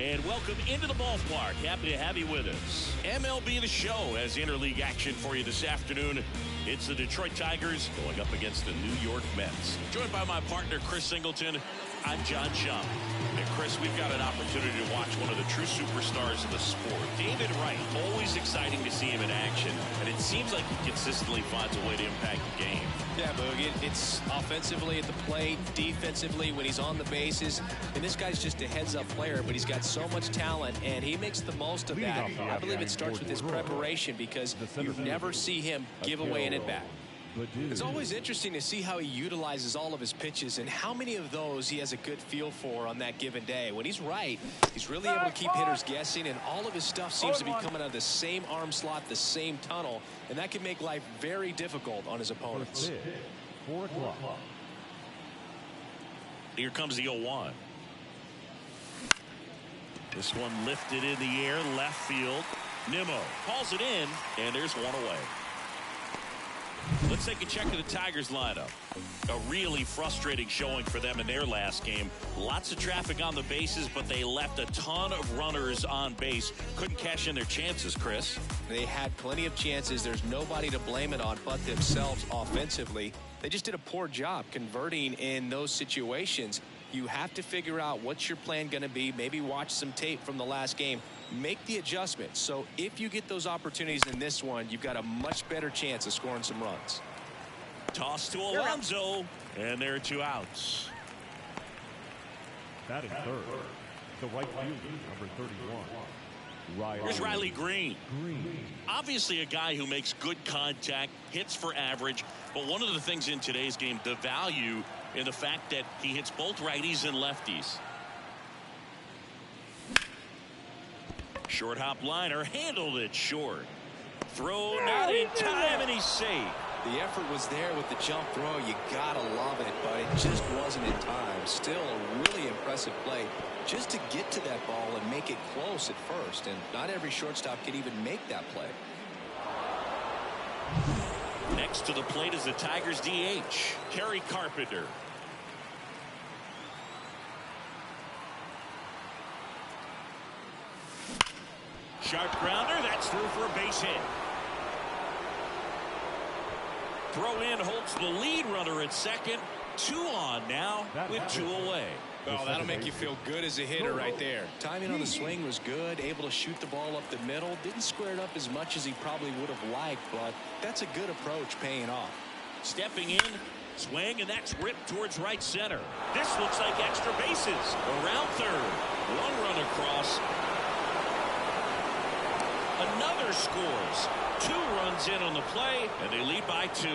And welcome into the ballpark. Happy to have you with us. MLB The Show has interleague action for you this afternoon. It's the Detroit Tigers going up against the New York Mets. Joined by my partner, Chris Singleton. I'm John Shum. And Chris, we've got an opportunity to watch one of the true superstars of the sport. David Wright, always exciting to see him in action. And it seems like he consistently finds a way to impact the game. Yeah, Boog, it's offensively at the plate, defensively when he's on the bases. And this guy's just a heads-up player, but he's got so much talent, and he makes the most of that. I believe it starts with his preparation because you never see him give away an at-bat. It's always interesting to see how he utilizes all of his pitches and how many of those he has a good feel for on that given day. When he's right, he's really able to keep hitters guessing, and all of his stuff seems to be coming out of the same arm slot, the same tunnel, and that can make life very difficult on his opponents. 4 o'clock. Here comes the 0-1. This one lifted in the air, left field. Nimmo calls it in, and there's one away. Let's take a check of the Tigers lineup. A really frustrating showing for them in their last game. Lots of traffic on the bases, but they left a ton of runners on base. Couldn't cash in their chances, Chris. They had plenty of chances. There's nobody to blame it on but themselves offensively. They just did a poor job converting in those situations. You have to figure out what's your plan going to be. Maybe watch some tape from the last game. Make the adjustment. So if you get those opportunities in this one, you've got a much better chance of scoring some runs. Toss to Alonso, and there are 2 outs. Batting third, the right fielder, number 31. Here's Riley Green. Obviously a guy who makes good contact, hits for average, but one of the things in today's game, the value in the fact that he hits both righties and lefties. Short hop liner, handled it short. Throw not in time, and he's safe. The effort was there with the jump throw. You gotta love it, but it just wasn't in time. Still a really impressive play just to get to that ball and make it close at first, and not every shortstop can even make that play. Next to the plate is the Tigers DH, Kerry Carpenter. Sharp grounder, that's through for a base hit. Throw in holds the lead runner at second. 2 on now with 2 away. Oh, that'll make you feel good as a hitter right there. Timing on the swing was good, able to shoot the ball up the middle. Didn't square it up as much as he probably would have liked, but that's a good approach paying off. Stepping in, swing, and that's ripped towards right center. This looks like extra bases. Around third. 1 run across. Another scores. 2 runs in on the play, and they lead by 2.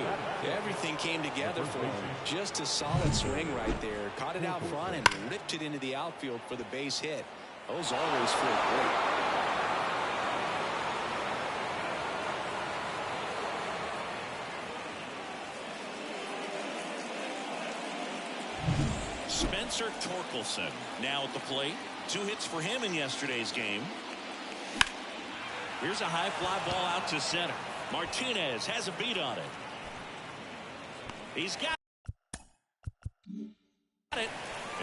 Everything came together for him. Just a solid swing right there. Caught it out front and ripped it into the outfield for the base hit. Those always feel great. Spencer Torkelson now at the plate. 2 hits for him in yesterday's game. Here's a high fly ball out to center. Martinez has a beat on it. He's got it.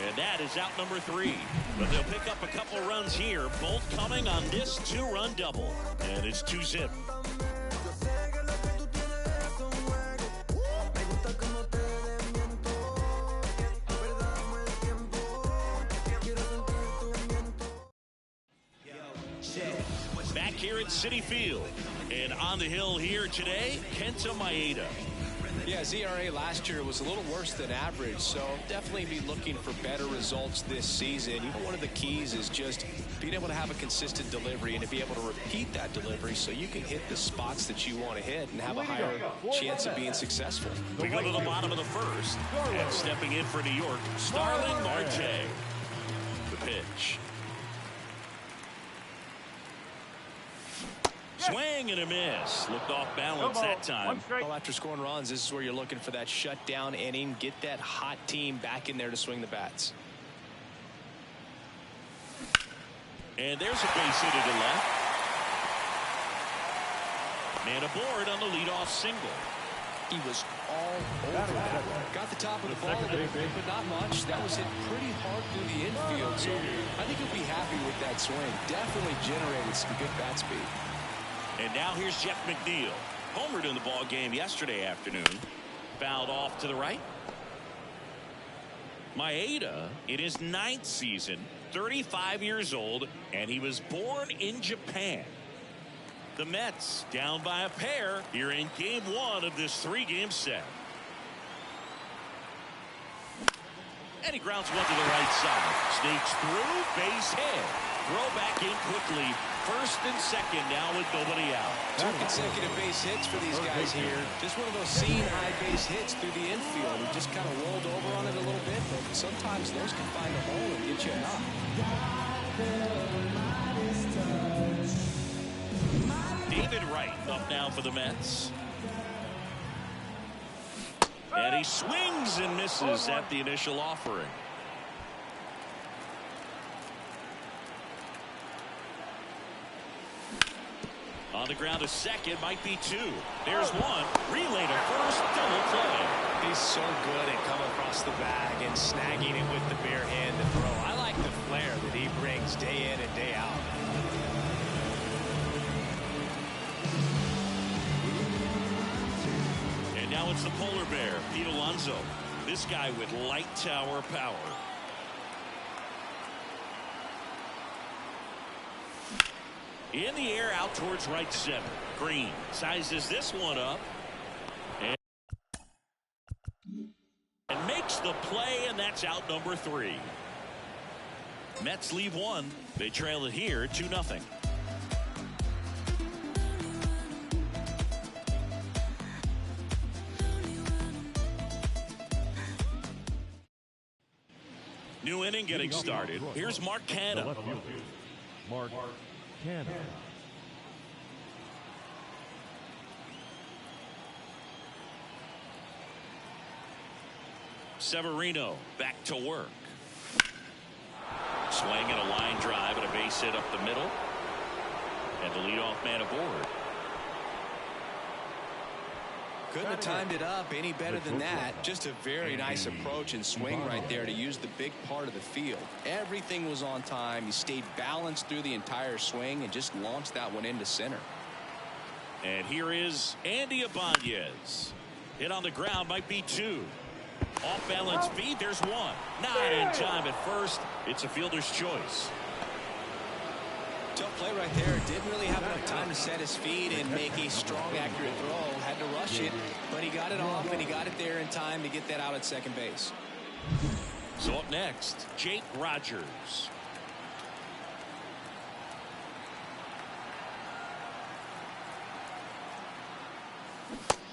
And that is out number 3. But they'll pick up a couple runs here, both coming on this 2-run double. And it's 2-zip. Back here at Citi Field, and on the hill here today, Kenta Maeda. Yeah, ZRA last year was a little worse than average, so definitely be looking for better results this season. One of the keys is just being able to have a consistent delivery and to be able to repeat that delivery so you can hit the spots that you want to hit and have a higher chance of being successful. We go to the bottom of the first, and stepping in for New York, Starling Marte. The pitch. Swing and a miss. Looked off balance that time. Well, after scoring runs, this is where you're looking for that shutdown inning. Get that hot team back in there to swing the bats. And there's a base hit to the left. Man aboard on the leadoff single. He was all over that. Got the top of the ball a little bit, but not much. That was hit pretty hard through the infield, so I think he'll be happy with that swing. Definitely generated some good bat speed. And now here's Jeff McNeil. Homered in the ball game yesterday afternoon. Fouled off to the right. Maeda in his 9th season, 35 years old, and he was born in Japan. The Mets down by a pair here in game 1 of this 3-game set. And he grounds one to the right side. Sneaks through, base hit. Throw back in quickly. First and second now with nobody out. 2 consecutive base hits for these guys here. Just one of those seeing high base hits through the infield. He just kind of rolled over on it a little bit, but sometimes those can find a hole and get you a knock. David Wright up now for the Mets. And he swings and misses at the initial offering. On the ground to second, might be 2. There's 1. Relay to first, double play. He's so good at coming across the bag and snagging it with the bare hand to throw. I like the flair that he brings day in and day out. And now it's the polar bear, Pete Alonso. This guy with light tower power. In the air out towards right center. Green sizes this one up. And makes the play, and that's out number 3. Mets leave 1. They trail it here 2-0. New inning getting started. Here's Mark Canha. Mark Canha. Severino back to work. Swing and a line drive and a base hit up the middle. And the leadoff man aboard. Couldn't have timed it up any better than that. Just a very nice approach and swing right there to use the big part of the field. Everything was on time. He stayed balanced through the entire swing and just launched that one into center. And here is Andy Ibanez. Hit on the ground, might be 2. Off balance feed, there's 1. Not in time at first. It's a fielder's choice. Tough play right there. Didn't really have enough time to set his feet and make a strong, accurate throw. Had to rush it, but he got it off, and he got it there in time to get that out at second base. So up next, Jake Rogers.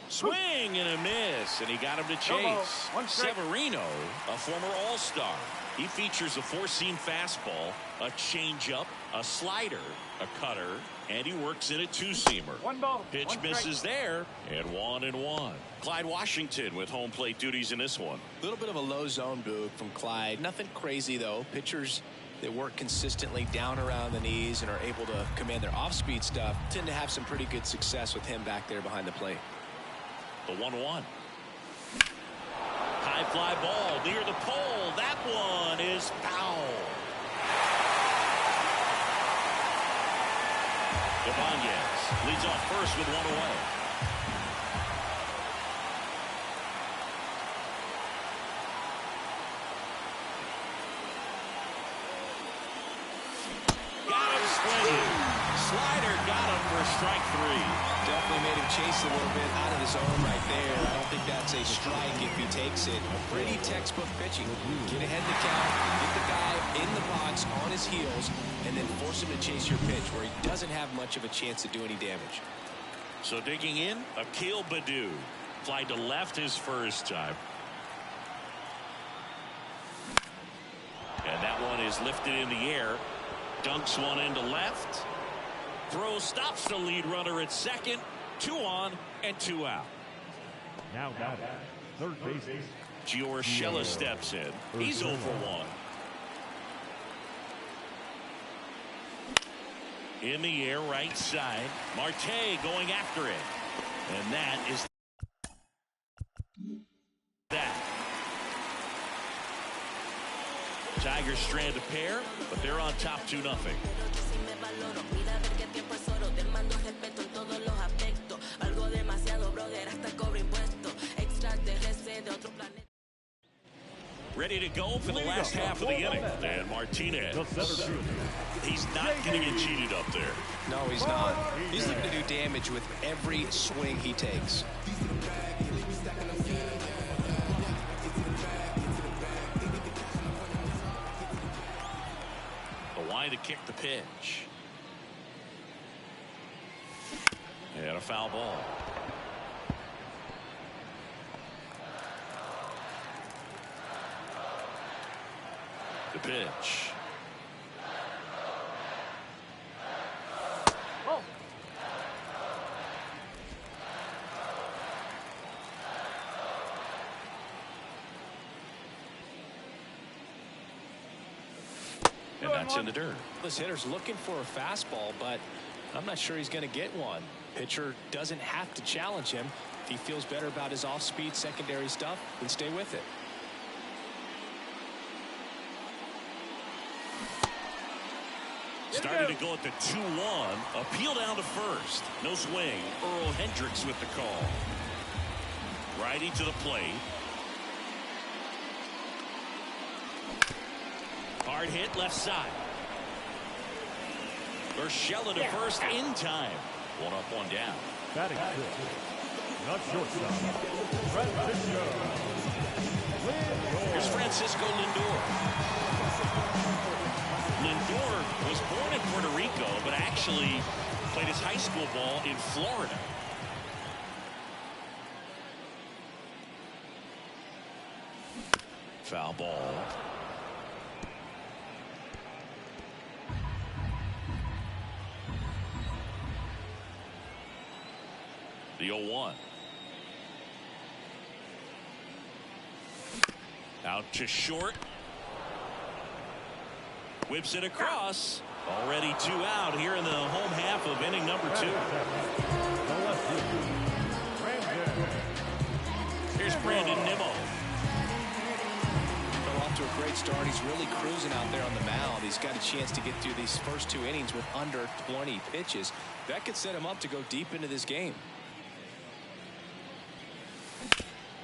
Swing and a miss, and he got him to chase. Severino, a former All-Star. He features a 4-seam fastball, a changeup, a slider, a cutter, and he works in a 2-seamer. Pitch misses there, and 1-1. Clyde Washington with home plate duties in this one. A little bit of a low zone boot from Clyde. Nothing crazy, though. Pitchers that work consistently down around the knees and are able to command their off-speed stuff tend to have some pretty good success with him back there behind the plate. The 1-1. High fly ball near the pole. That one is foul. Ibanez leads off first with 1 away. Got him splendid. Slider got him for strike 3. Definitely made him chase a little bit out of the zone right there. I don't think that's a strike if he takes it. Pretty textbook pitching. Get ahead in the count, get the guy in the box on his heels, and then force him to chase your pitch where he doesn't have much of a chance to do any damage. So digging in, Akil Baddoo. Flied to left his first time. And that one is lifted in the air. Dunks one into left. Throw stops the lead runner at second. 2 on and 2 out. Now batting, third base. Giorgella steps in. He's over 1. In the air, right side. Marte going after it. And that is Tigers strand a pair, but they're on top 2-0. Ready to go for the last half of the inning. And Martinez. He's not going to get cheated up there. No, he's not. He's looking to do damage with every swing he takes. The line to kick the pitch. And a foul ball. The pitch. And that's in the dirt. This hitter's looking for a fastball, but I'm not sure he's going to get one. Pitcher doesn't have to challenge him. If he feels better about his off-speed secondary stuff, then stay with it. Started to go at the 2-1. Appeal down to first. No swing. Earl Hendricks with the call. Righty to the plate. Hard hit left side. Urshela to first in time. 1 up, 1 down. Batting fifth. Not shortstop. Francisco. Here's Francisco Lindor. Lindor was born in Puerto Rico, but actually played his high school ball in Florida. Foul ball. The 0-1. Out to short. Whips it across. Already 2 out here in the home half of inning number 2. Here's Brandon Nimmo. Off to a great start. He's really cruising out there on the mound. He's got a chance to get through these first 2 innings with under 20 pitches. That could set him up to go deep into this game.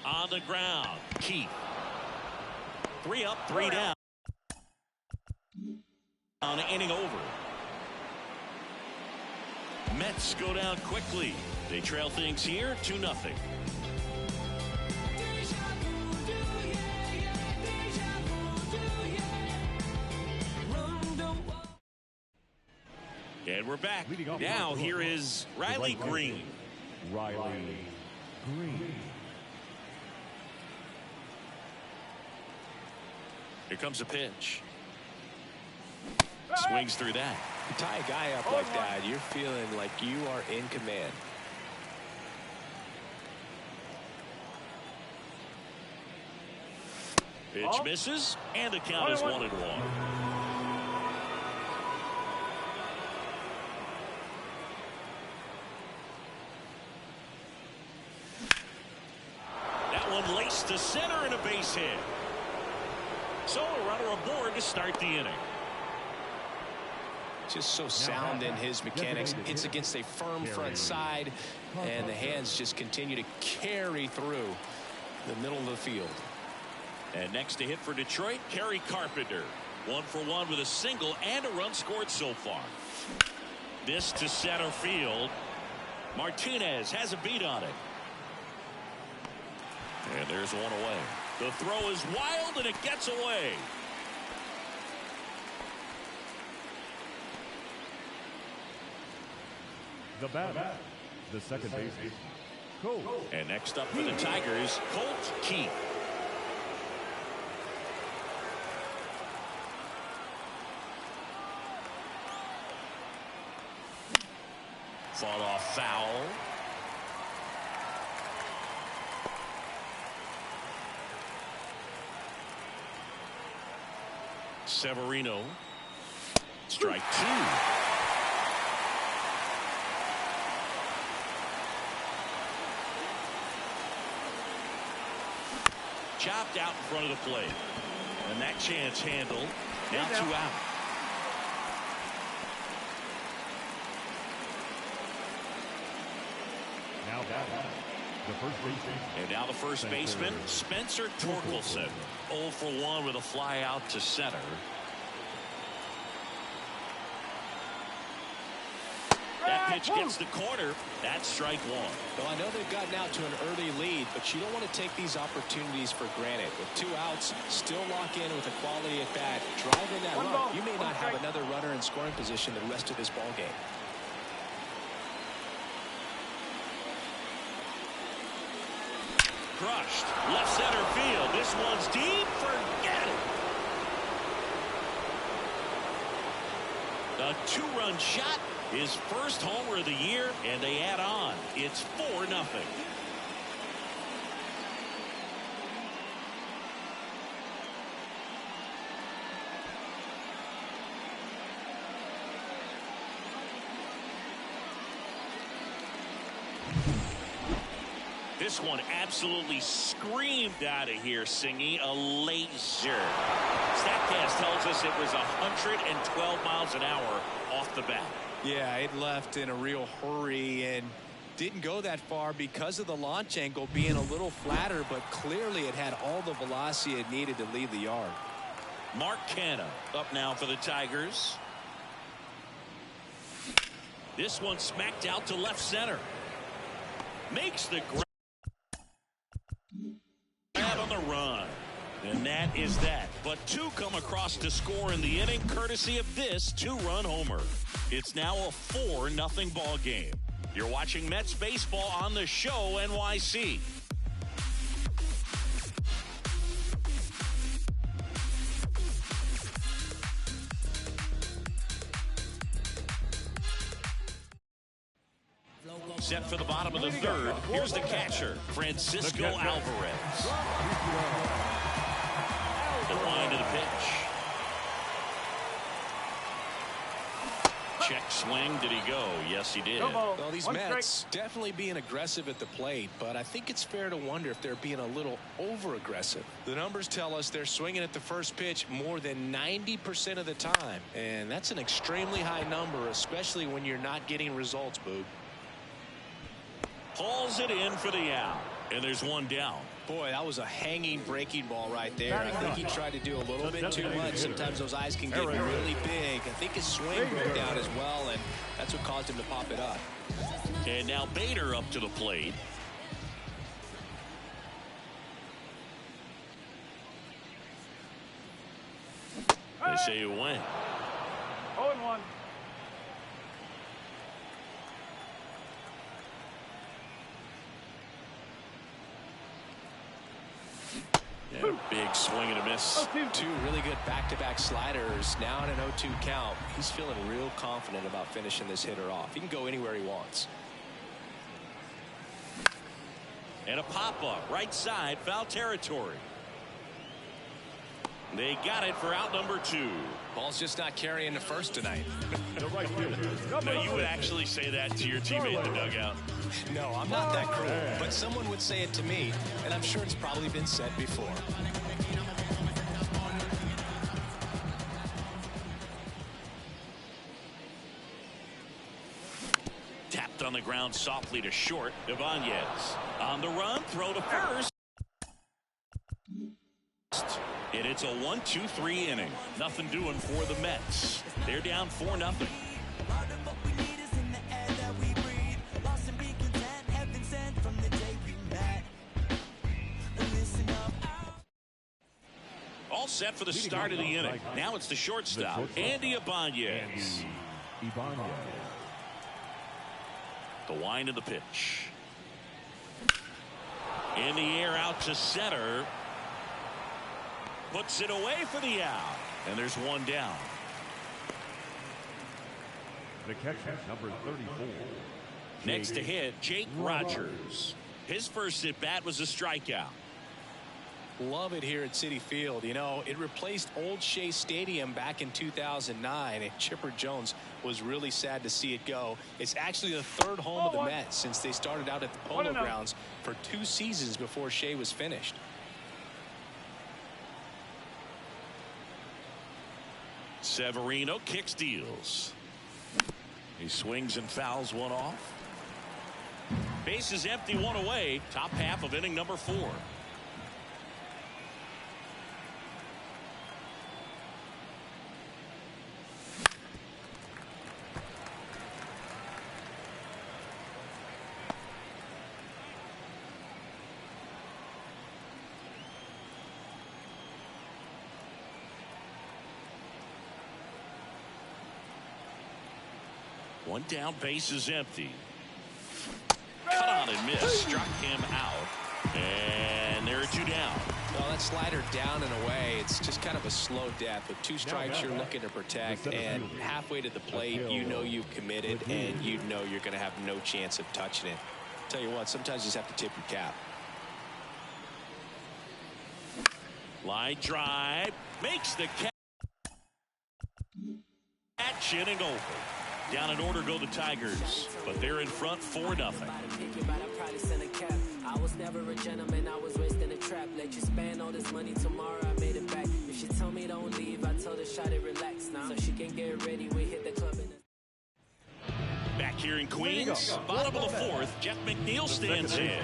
On the ground, Keith. 3 up, 3 down. On inning over. Mets go down quickly. They trail things here 2-0. And we're back. Now here is Riley Green. Riley Green. Here comes a pitch. Swings through that. You tie a guy up like that, you're feeling like you are in command. Pitch misses, and the count is 1-1. That one laced to center and a base hit. So a runner aboard to start the inning. Just so sound in his mechanics. Hits against a firm front side, and the hands just continue to carry through the middle of the field. And next to hit for Detroit, Kerry Carpenter. 1 for 1 with a single and a run scored so far. This to center field. Martinez has a beat on it. And there's one away. The throw is wild, and it gets away. The batter, the second baseman, Colt. And next up for the Tigers, Colt Keith. Fought off foul. Severino. Strike 2. Chopped out in front of the plate. And that chance handled. Now 2 out. Now batting, the first baseman. And now the first baseman, Spencer Torkelson. 0 for 1 with a fly out to center. That pitch gets the corner. That's strike 1. Well, I know they've gotten out to an early lead, but you don't want to take these opportunities for granted. With 2 outs, still lock in with a quality at bat. Drive in that run. You may not have another runner in scoring position the rest of this ball game. Crushed. Left center field. This one's deep. Forget it. A 2-run shot. His first homer of the year, and they add on. It's 4-0. This one absolutely screamed out of here, Singy. A laser. StatCast tells us it was 112 miles an hour off the bat. Yeah, it left in a real hurry and didn't go that far because of the launch angle being a little flatter, but clearly it had all the velocity it needed to leave the yard. Mark Canha up now for the Tigers. This one smacked out to left center. Makes the grab on the run. And that is that. But 2 come across to score in the inning courtesy of this 2-run homer. It's now a 4-0 ball game. You're watching Mets baseball on the show NYC. Set for the bottom of the 3rd. Here's the catcher, Francisco Alvarez. The wind of the pitch. Check swing. Did he go? Yes, he did. Well, these Mets definitely being aggressive at the plate, but I think it's fair to wonder if they're being a little over-aggressive. The numbers tell us they're swinging at the first pitch more than 90% of the time, and that's an extremely high number, especially when you're not getting results, Boog. Pulls it in for the out, and there's 1 down. Boy, that was a hanging breaking ball right there. I think he tried to do a little bit too much. Sometimes those eyes can get really big. I think his swing broke down as well, and that's what caused him to pop it up. And now Bader up to the plate. They say it went. 0-1. Yeah, big swing and a miss. 2 really good back-to-back sliders. Now in an 0-2 count. He's feeling real confident about finishing this hitter off. He can go anywhere he wants. And a pop-up right side, foul territory. They got it for out number 2. Ball's just not carrying the first tonight. Now, you would actually say that to your teammate in the dugout. No, I'm not that cruel, but someone would say it to me, and I'm sure it's probably been said before. Tapped on the ground softly to short. Ibanez on the run, throw to first. And it's a 1-2-3 inning. Nothing doing for the Mets. They're down 4-0. All set for the start of the inning. Now it's the shortstop, Andy Ibanez. The wind of the pitch. In the air out to center. Puts it away for the out. And there's 1 down. The catcher, number 34. Next to hit, Jake Rogers. His first at bat was a strikeout. Love it here at Citi Field. You know, it replaced Old Shea Stadium back in 2009, and Chipper Jones was really sad to see it go. It's actually the 3rd home of the Mets since they started out at the Polo Grounds for 2 seasons before Shea was finished. Severino kicks, deals. He swings and fouls one off. Base is empty, one away. Top half of inning number 4. One down, base is empty. Cut on and miss. Struck him out. And there are 2 down. Well, that slider down and away. It's just kind of a slow death. With 2 strikes, you're looking to protect. And halfway to the plate, you know you've committed, and you know you're going to have no chance of touching it. Tell you what, sometimes you just have to tip your cap. Line drive. Makes the catch. Inning over. Down in order go the Tigers, but they're in front 4-0. I was never a gentleman, I was raised in a trap. Let you spend all this money tomorrow, I made it back. If she told me don't leave, I told her shot it, relax now. So she can get ready, we hit the club in Back here in Queens, bottom of the 4th, Jeff McNeil stands in.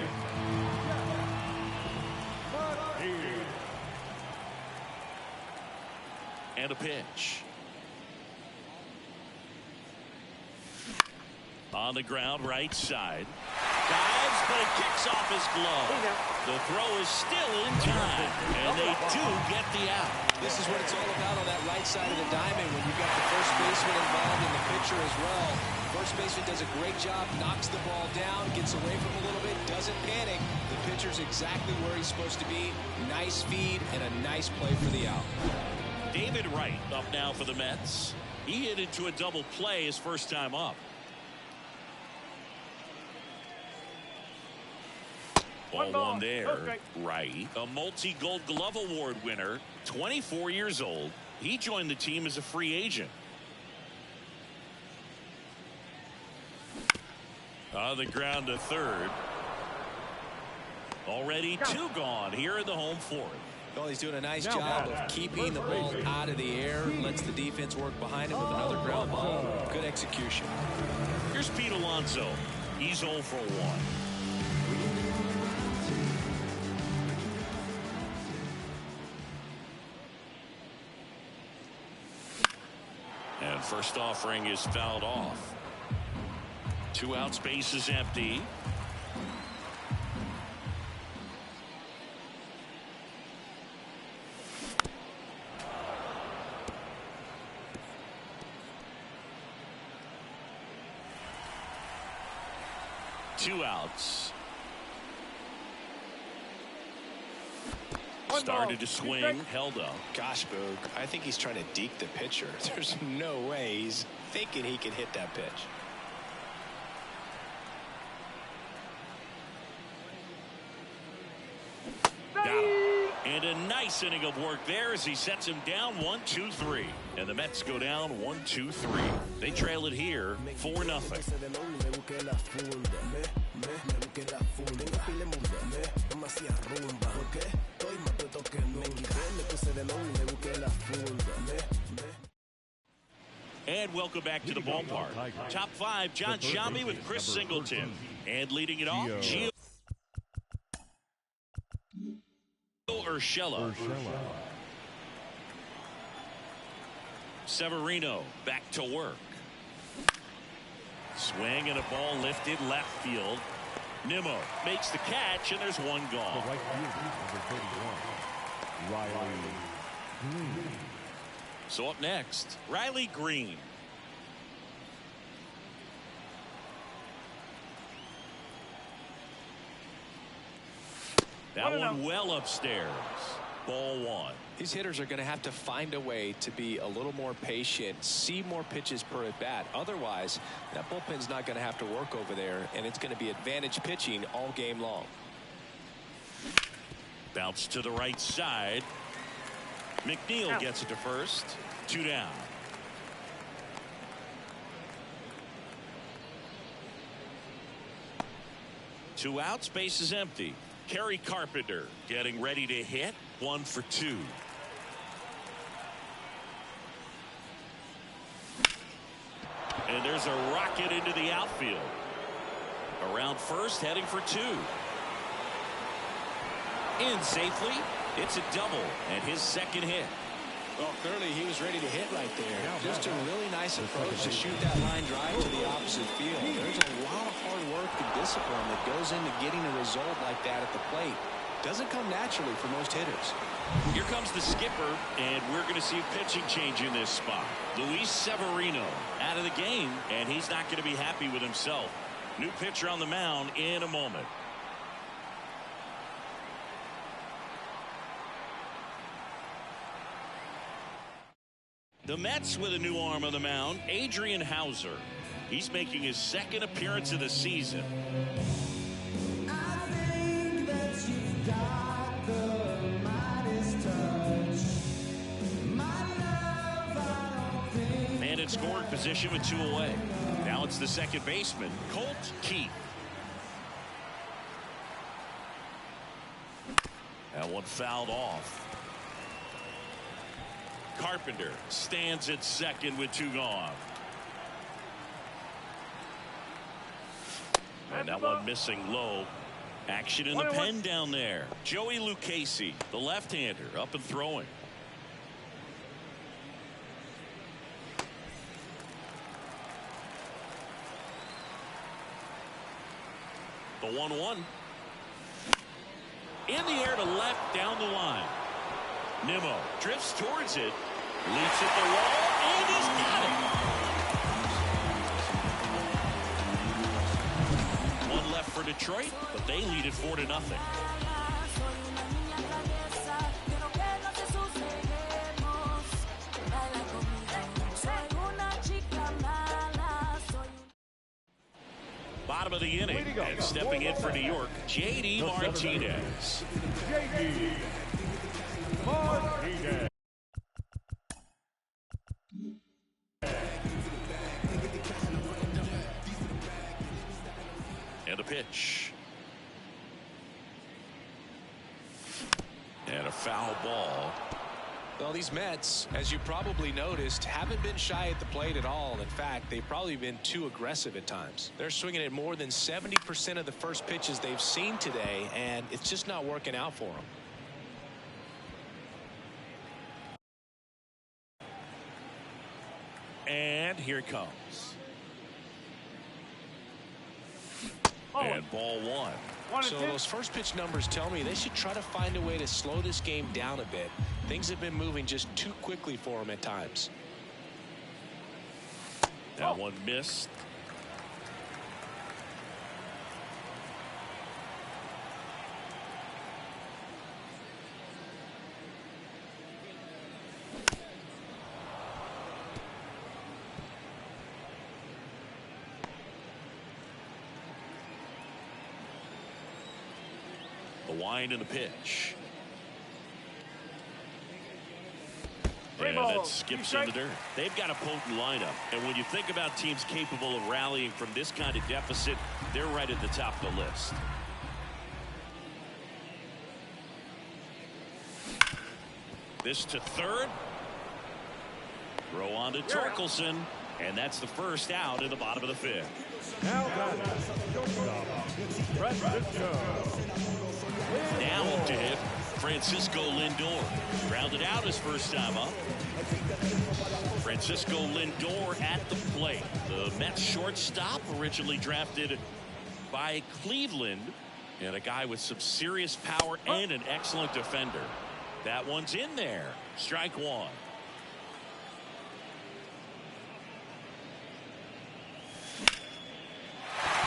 And a pitch. On the ground, right side. Dives, but it kicks off his glove. The throw is still in time, and they do get the out. This is what it's all about on that right side of the diamond when you've got the first baseman involved and the pitcher as well. First baseman does a great job, knocks the ball down, gets away from him a little bit, doesn't panic. The pitcher's exactly where he's supposed to be. Nice feed and a nice play for the out. David Wright up now for the Mets. He hit into a double play his first time up. Ball one there. Okay. Right. A multi-Gold Glove Award winner, 24 years old. He joined the team as a free agent. On the ground to third. Already 2 gone here in the home 4th. Well, he's doing a nice job of keeping the ball out of the air. Lets the defense work behind him with another ground ball. Good execution. Here's Pete Alonso. He's 0 for 1. And first offering is fouled off. 2 outs, base is empty. Two outs. Started to swing, held up. Gosh, Boog, I think he's trying to deke the pitcher. There's no way he's thinking he can hit that pitch. Got him. And a nice inning of work there as he sets him down 1-2-3. And the Mets go down 1-2-3. They trail it here 4-0. And welcome back to the ballpark. Top 5, John Shambi with Chris Singleton. And leading it off, Gio Urshela. Severino back to work. Swing and a ball lifted left field. Nimmo makes the catch, and there's 1 gone. The right fielder, number 31, Riley Green. So up next, Riley Green. That one well upstairs. Ball 1. These hitters are going to have to find a way to be a little more patient, see more pitches per at bat. Otherwise, that bullpen's not going to have to work over there, and it's going to be advantage pitching all game long. Bounce to the right side. McNeil gets it to first. 2 down. Two outs, base is empty. Kerry Carpenter getting ready to hit. 1 for 2. And there's a rocket into the outfield. Around first, heading for two. In safely. It's a double and his second hit. Well, clearly he was ready to hit right there. Just a really nice approach to shoot that line drive to the opposite field. There's a lot of hard work and discipline that goes into getting a result like that at the plate. Doesn't come naturally for most hitters. Here comes the skipper, and we're going to see a pitching change in this spot. Luis Severino out of the game, and he's not going to be happy with himself. New pitcher on the mound in a moment. The Mets with a new arm on the mound, Adrian Hauser. He's making his second appearance of the season. Man in scoring position with two away. Now it's the second baseman, Colt Keith. That one fouled off. Carpenter stands at second with two gone. And that one missing low. Action in the pen down there. Joey Lucchesi, the left-hander, up and throwing. The 1-1. In the air to left down the line. Nimmo drifts towards it, leaps at the wall, and he's got it. One left for Detroit, but they lead it 4-0. Bottom of the inning, and stepping in for New York, J.D. Martinez. J.D. Martinez. And a pitch. And a foul ball. Well, these Mets, as you probably noticed, haven't been shy at the plate at all. In fact, they've probably been too aggressive at times. They're swinging at more than 70% of the first pitches they've seen today, and it's just not working out for them. And here it comes. And ball one. So those first pitch numbers tell me they should try to find a way to slow this game down a bit. Things have been moving just too quickly for them at times. That one missed. The wind and the pitch. And that skips in the dirt. They've got a potent lineup. And when you think about teams capable of rallying from this kind of deficit, they're right at the top of the list. This to third. Throw on to Torkelson. And that's the first out in the bottom of the fifth. Now up to hit Francisco Lindor. Grounded out his first time up. Francisco Lindor at the plate. The Mets shortstop, originally drafted by Cleveland, and a guy with some serious power and an excellent defender. That one's in there. Strike one.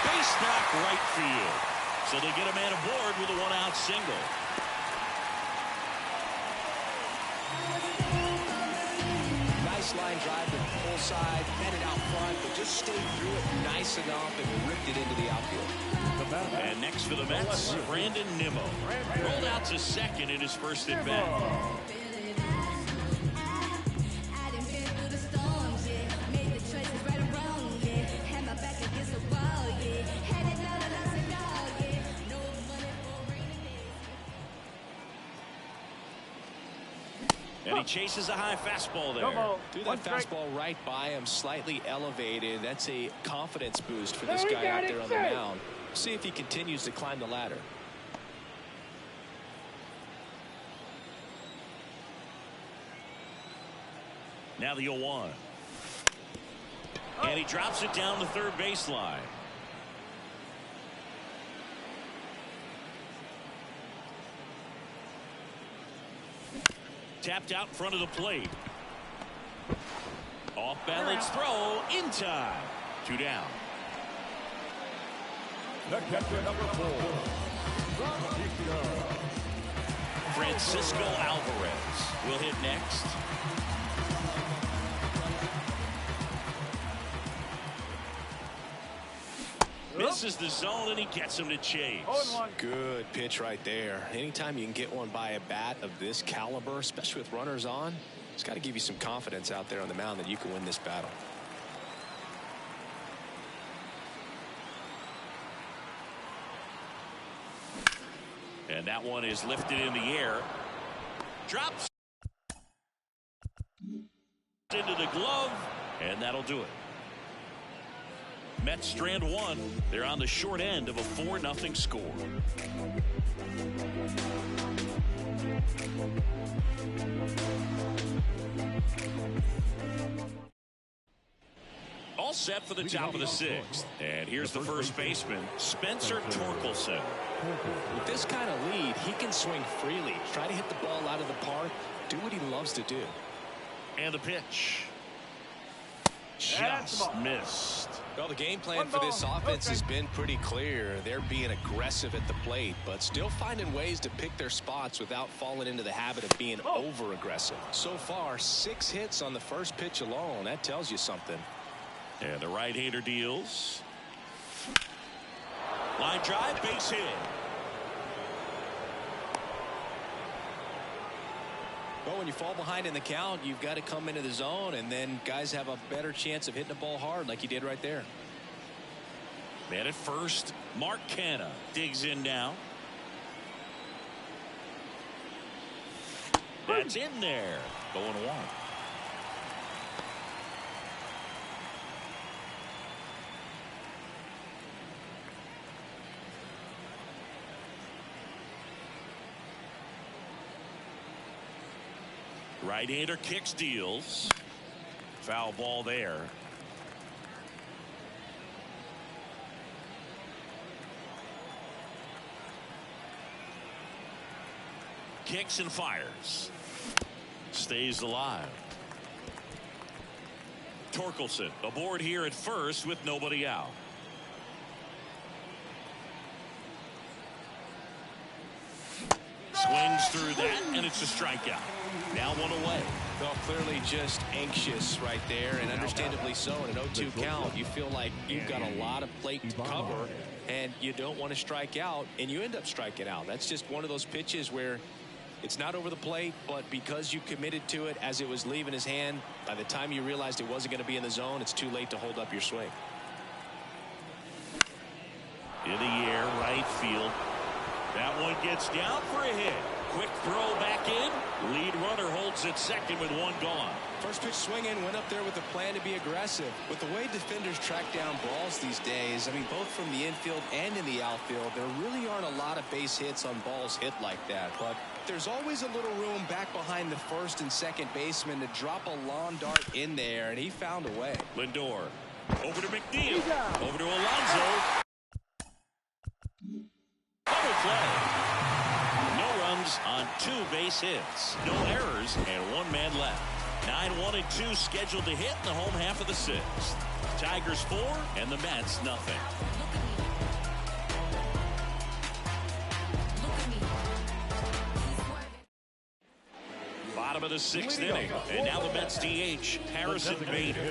Base knock right field. So they get a man aboard with a one-out single. Nice line drive to the full side, headed out front, but just stayed through it nice enough and ripped it into the outfield. And next for the Mets, Brandon Nimmo. Rolled out to second in his first at bat. And he chases a high fastball there. Threw that fastball right by him, slightly elevated. That's a confidence boost for this guy out there on the mound. See if he continues to climb the ladder. Now the 0-1. And he drops it down the third baseline. Tapped out in front of the plate. Off balance throw in time. 2 down. The catcher, number 4. Francisco Alvarez will hit next. Misses the zone and he gets him to chase. Good pitch right there. Anytime you can get one by a bat of this caliber, especially with runners on, it's got to give you some confidence out there on the mound that you can win this battle. And that one is lifted in the air. Drops into the glove, and that'll do it. Mets strand 1. They're on the short end of a 4-0 score. All set for the top of the 6th. And here's the first baseman, Spencer Torkelson. With this kind of lead, he can swing freely, try to hit the ball out of the park, do what he loves to do. And the pitch. Just missed. Well, the game plan for this offense has been pretty clear. They're being aggressive at the plate, but still finding ways to pick their spots without falling into the habit of being over-aggressive. So far, 6 hits on the first pitch alone. That tells you something. And the right-hander deals. Line drive, base hit. Well, when you fall behind in the count, you've got to come into the zone, and then guys have a better chance of hitting the ball hard like you did right there. Man at first, Mark Canha digs in now. That's in there. Going 1. Right-hander kicks, deals. Foul ball there. Kicks and fires. Stays alive. Torkelson aboard here at first with nobody out. Swings through that, and it's a strikeout. Now 1 away. Well, clearly just anxious right there, and understandably so. In an 0-2 count, you feel like you've got a lot of plate to cover, and you don't want to strike out, and you end up striking out. That's just one of those pitches where it's not over the plate, but because you committed to it as it was leaving his hand, by the time you realized it wasn't going to be in the zone, it's too late to hold up your swing. In the air, right field. That one gets down for a hit. Quick throw back in. Lead runner holds at second with 1 gone. First pitch swinging, went up there with a plan to be aggressive. With the way defenders track down balls these days, I mean, both from the infield and in the outfield, there really aren't a lot of base hits on balls hit like that. But there's always a little room back behind the first and second baseman to drop a lawn dart in there, and he found a way. Lindor over to McNeil. Over to Alonso. Double play. No runs on 2 base hits. No errors and 1 man left. 9-1 and 2 scheduled to hit in the home half of the 6th. Tigers 4 and the Mets nothing. Bottom of the 6th inning, and now the Mets DH, Harrison Bader.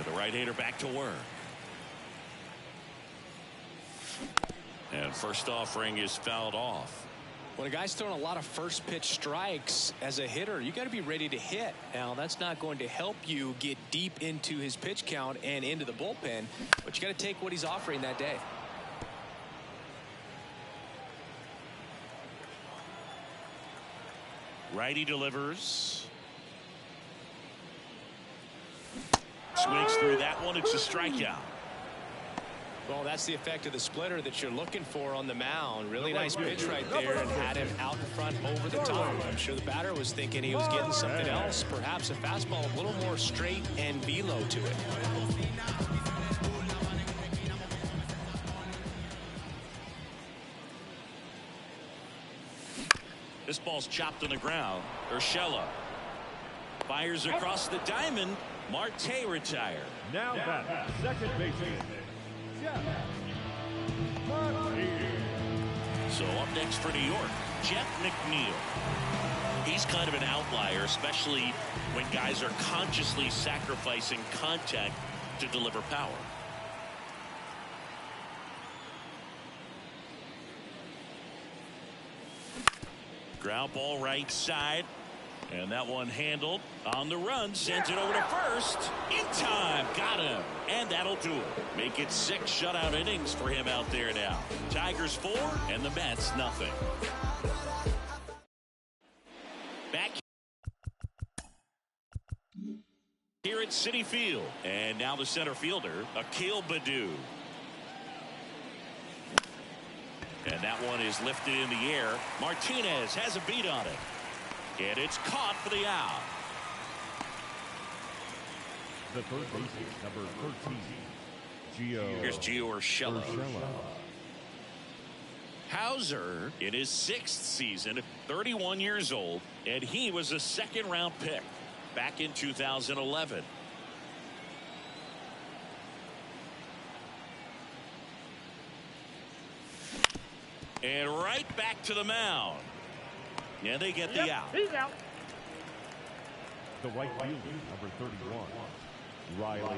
The right-hander back to work. And first offering is fouled off. When a guy's throwing a lot of first pitch strikes as a hitter, you got to be ready to hit. Now, that's not going to help you get deep into his pitch count and into the bullpen, but you got to take what he's offering that day. Righty delivers. Swings through that one. It's a strikeout. Well, that's the effect of the splitter that you're looking for on the mound. Really nice pitch right there, and had him out in front over the top. I'm sure the batter was thinking he was getting something else, perhaps a fastball a little more straight and velo to it. This ball's chopped on the ground. Urshela fires across the diamond. Marte retired. Now that second baseman. So up next for New York, Jeff McNeil. He's kind of an outlier, especially when guys are consciously sacrificing contact to deliver power. Ground ball right side. And that one handled on the run. Sends it over to first. In time. Got him. And that'll do it. Make it 6 shutout innings for him out there now. Tigers 4 and the Mets nothing. Back here at Citi Field. And now the center fielder, Akil Baddoo. And that one is lifted in the air. Martinez has a beat on it. And it's caught for the out. The third baseman, number 13, Gio. Here's Gio Urshela. Hauser in his 6th season, 31 years old, and he was a second-round pick back in 2011. And right back to the mound. Yeah, they get the out. He's out. The right fielder, number 31, Riley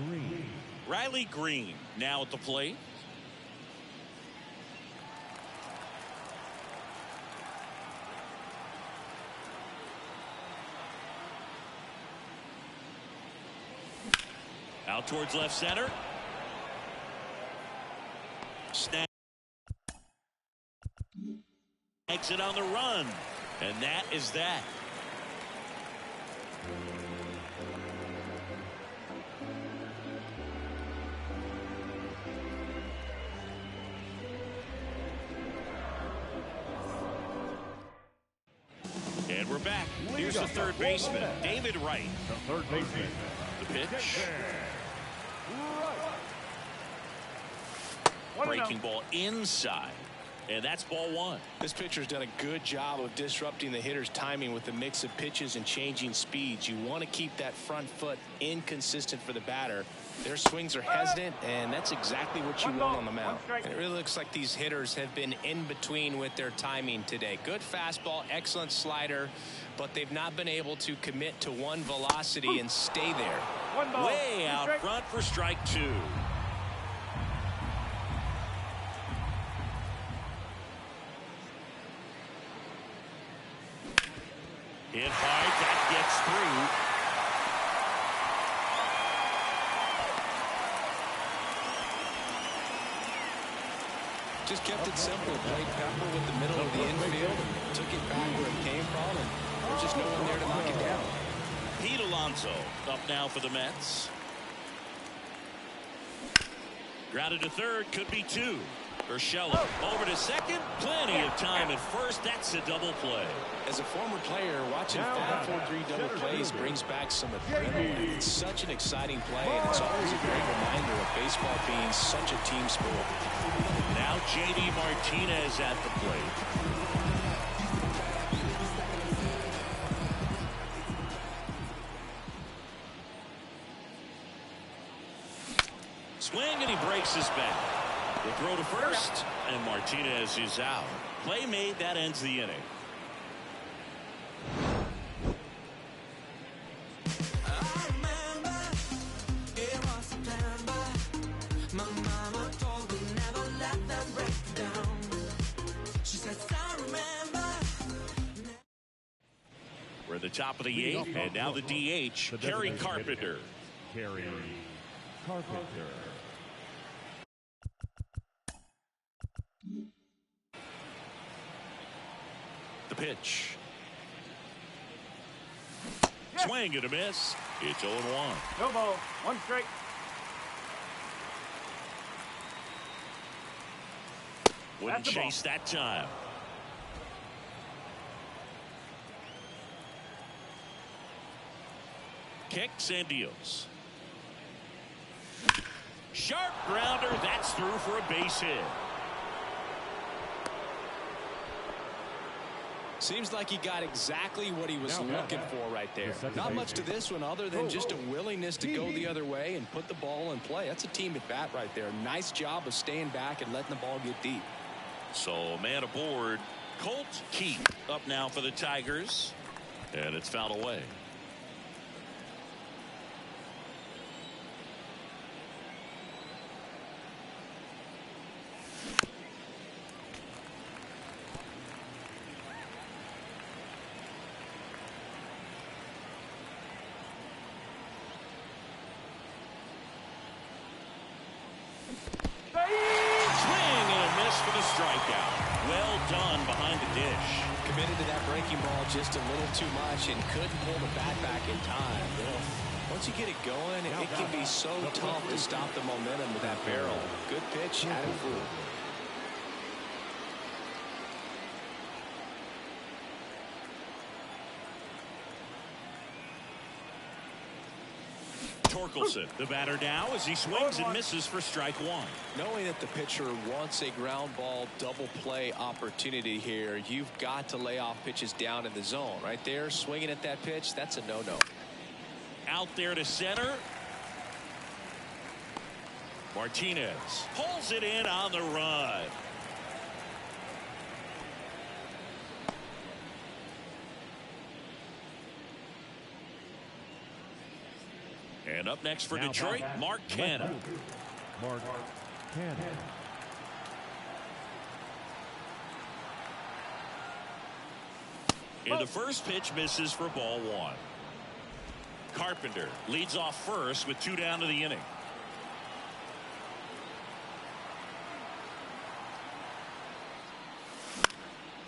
Green. Riley Green now at the plate. Out towards left center. Snap. Exit on the run. And that is that. And we're back. Here's the third baseman, David Wright. The third baseman. The pitch. Right. Breaking ball inside. And that's ball 1. This pitcher's done a good job of disrupting the hitter's timing with the mix of pitches and changing speeds. You want to keep that front foot inconsistent for the batter. Their swings are hesitant, and that's exactly what you want on the mound. And it really looks like these hitters have been in between with their timing today. Good fastball, excellent slider, but they've not been able to commit to one velocity and stay there. Way out front for strike 2. Hit hard, that gets through. Just kept it simple. Played Pepper with the middle of the infield and took it back where it came from, and there's just no one there to knock it down. Pete Alonso up now for the Mets. Grounded to third, could be 2. Urshela over to second. Plenty of time at first. That's a double play. As a former player, watching 5-4-3 double plays brings back some adrenaline. It's such an exciting play, and it's always a great reminder of baseball being such a team sport. Now J.D. Martinez at the plate. Swing, and he breaks his back. The throw to first, and Martinez is out. Play made, that ends the inning. We're at the top of the 8th, and now the DH, Kerry Carpenter. Kerry Carpenter. The pitch. Swing and a miss. It's 0-1. No ball. One strike. Wouldn't chase that time. Kicks and deals. Sharp grounder. That's through for a base hit. Seems like he got exactly what he was looking for right there. Not much to this one other than just a willingness to go the other way and put the ball in play. That's a team at bat right there. Nice job of staying back and letting the ball get deep. So man aboard. Colt Keith up now for the Tigers. And it's fouled away. Strikeout. Well done behind the dish. Committed to that breaking ball just a little too much and couldn't pull the bat back in time. Once you get it going, it can be so tough to stop the momentum with that barrel. Good pitch, had him fooled. Torkelson, the batter now, as he swings and misses for strike one. Knowing that the pitcher wants a ground ball double play opportunity here, you've got to lay off pitches down in the zone. Right there, swinging at that pitch, that's a no-no. Out there to center. Martinez pulls it in on the run. And up next for Detroit, Mark Canha. Mark Canha. And the first pitch misses for ball one. Carpenter leads off first with 2 down to the inning.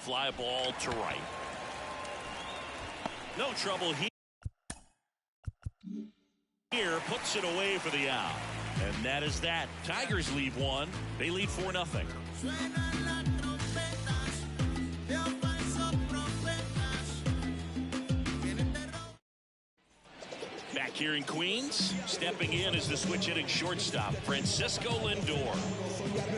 Fly ball to right. No trouble here, puts it away for the out. And that is that. Tigers leave one. They lead 4-0. Back here in Queens, stepping in is the switch hitting shortstop, Francisco Lindor.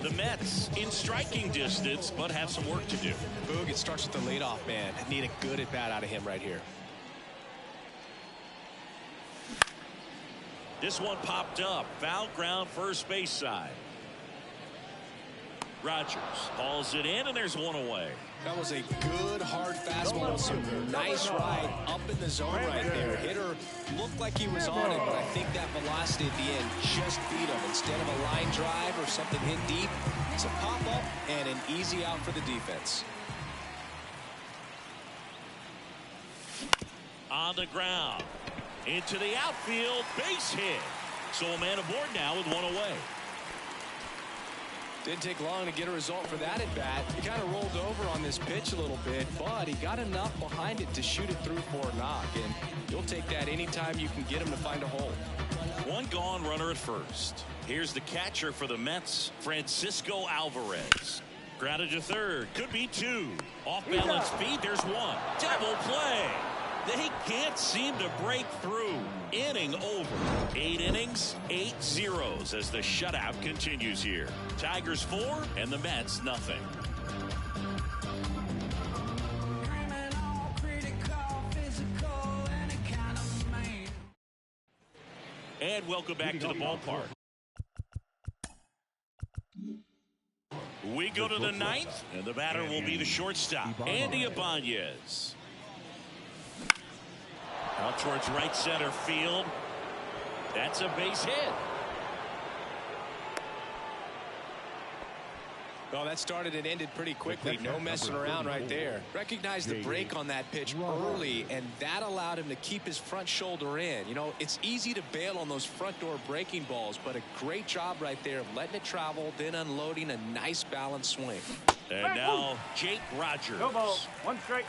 The Mets in striking distance, but have some work to do. Boog, it starts with the leadoff man. Need a good at bat out of him right here. This one popped up. Foul ground first base side. Rogers hauls it in, and there's one away. That was a good hard fastball with some nice ride up in the zone right there. Hitter looked like he was on it, but I think that velocity at the end just beat him. Instead of a line drive or something hit deep, it's a pop-up and an easy out for the defense. On the ground. Into the outfield, base hit. So a man aboard now with one away. Didn't take long to get a result for that at bat. He kind of rolled over on this pitch a little bit, but he got enough behind it to shoot it through for a knock. And you'll take that anytime you can get him to find a hole. One gone runner at first. Here's the catcher for the Mets, Francisco Alvarez. Grounded to third. Could be 2. Off balance feet. There's 1. Double play. They can't seem to break through. Inning over. 8 innings, 8 zeros as the shutout continues here. Tigers 4 and the Mets nothing. And welcome back to the ballpark. We go to the 9th, and the batter will be the shortstop, Andy Ibanez. Out towards right center field. That's a base hit. Well, that started and ended pretty quickly. No messing around right there. Recognized the break on that pitch early, and that allowed him to keep his front shoulder in. You know, it's easy to bail on those front door breaking balls, but a great job right there of letting it travel, then unloading a nice balanced swing. And now Jake Rogers. No ball. 1 strike.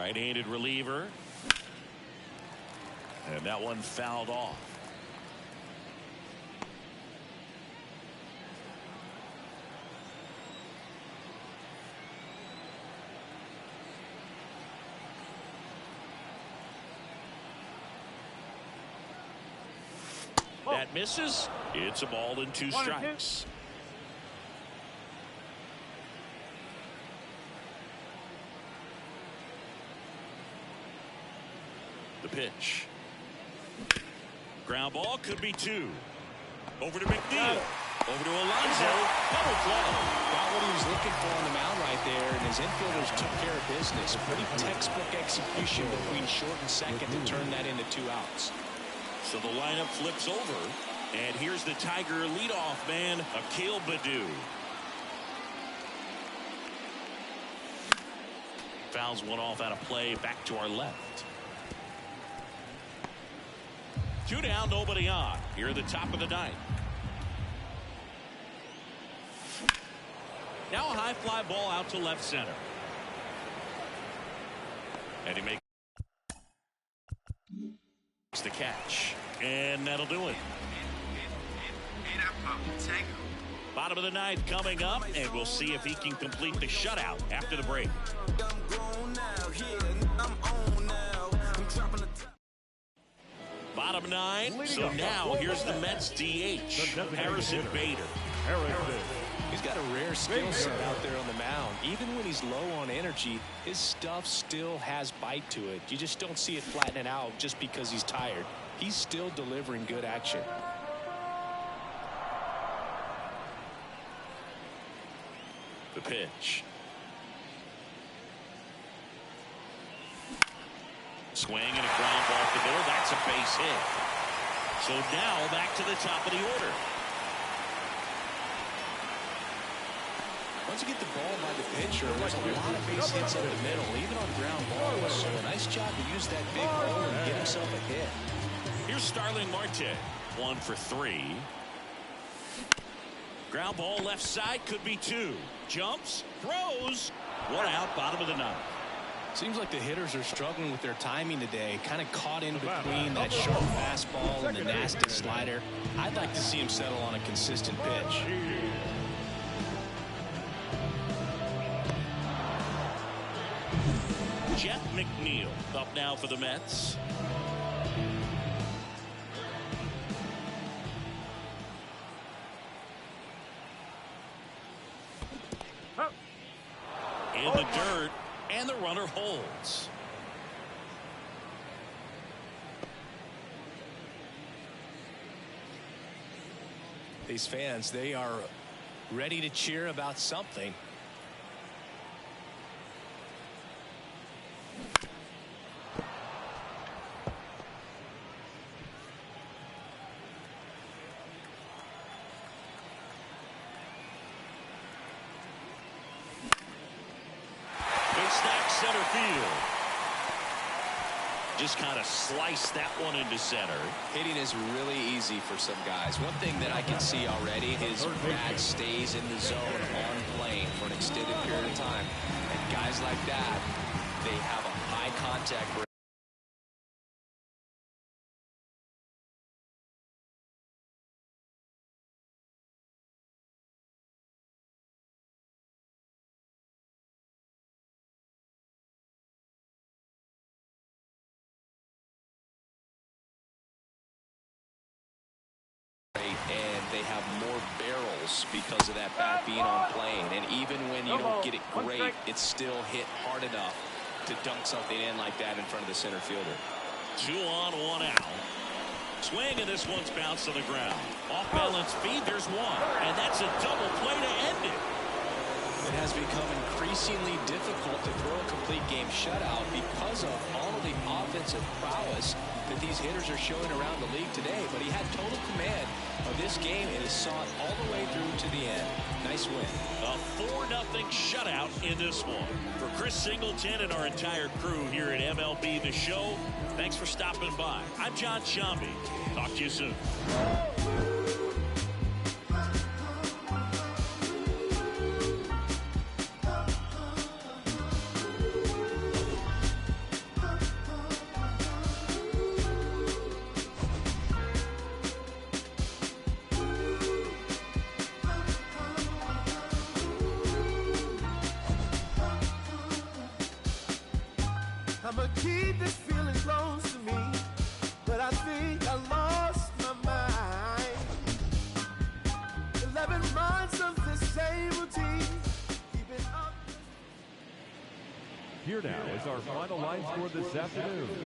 Right-handed reliever. And that one fouled off. That misses. It's a ball and 2 strikes. The pitch. Ground ball, could be 2. Over to McNeil. Over to Alonso. Double play. Got what he was looking for on the mound right there, and his infielders took care of business. Pretty textbook execution between short and second to turn that into 2 outs. So the lineup flips over, and here's the Tiger leadoff man, Akil Baddoo. Fouls one off out of play, back to our left. 2 down, nobody on. Here at the top of the 9th. Now a high fly ball out to left center. And he makes the catch. And that'll do it. Bottom of the 9th coming up, and we'll see if he can complete the shutout after the break. Bottom 9. So now here's the Mets DH, Harrison Bader. He's got a rare skill set out there on the mound. Even when he's low on energy, his stuff still has bite to it. You just don't see it flattening out just because he's tired. He's still delivering good action. The pitch. Swing and a ground ball to the middle. That's a base hit. So now back to the top of the order. Once you get the ball by the pitcher, there's a lot of base hits up the middle, even on ground balls. So a nice job to use that big hole and get himself a hit. Here's Starling Marte. 1 for 3. Ground ball left side, could be 2. Jumps, throws. 1 out, bottom of the 9th. Seems like the hitters are struggling with their timing today. Kind of caught in between that sharp fastball and the nasty slider. I'd like to see him settle on a consistent pitch. Jeff McNeil up now for the Mets. In the dirt, and the runner holds. These fans, they are ready to cheer about something. Center field. Just kind of slice that one into center. Hitting is really easy for some guys. One thing that I can see already is Brad stays in the zone on plane for an extended period of time. And guys like that, they have a high contact rate. And they have more barrels because of that bat being on plane. And even when you don't get it great, it's still hit hard enough to dunk something in like that in front of the center fielder. 2 on, 1 out. Swing, and this one's bounced to the ground. Off balance feed, there's 1. And that's a double play to end it. It has become increasingly difficult to throw a complete game shutout because of all of the offensive prowess that these hitters are showing around the league today. But he had total command of this game and has saw it all the way through to the end. Nice win. A 4-0 shutout in this one. For Chris Singleton and our entire crew here at MLB The Show, thanks for stopping by. I'm John Shambi. Talk to you soon. I'ma keep this feeling close to me, but I think I lost my mind. 11 months of the same routine, keeping up. Here now is our final line score this afternoon.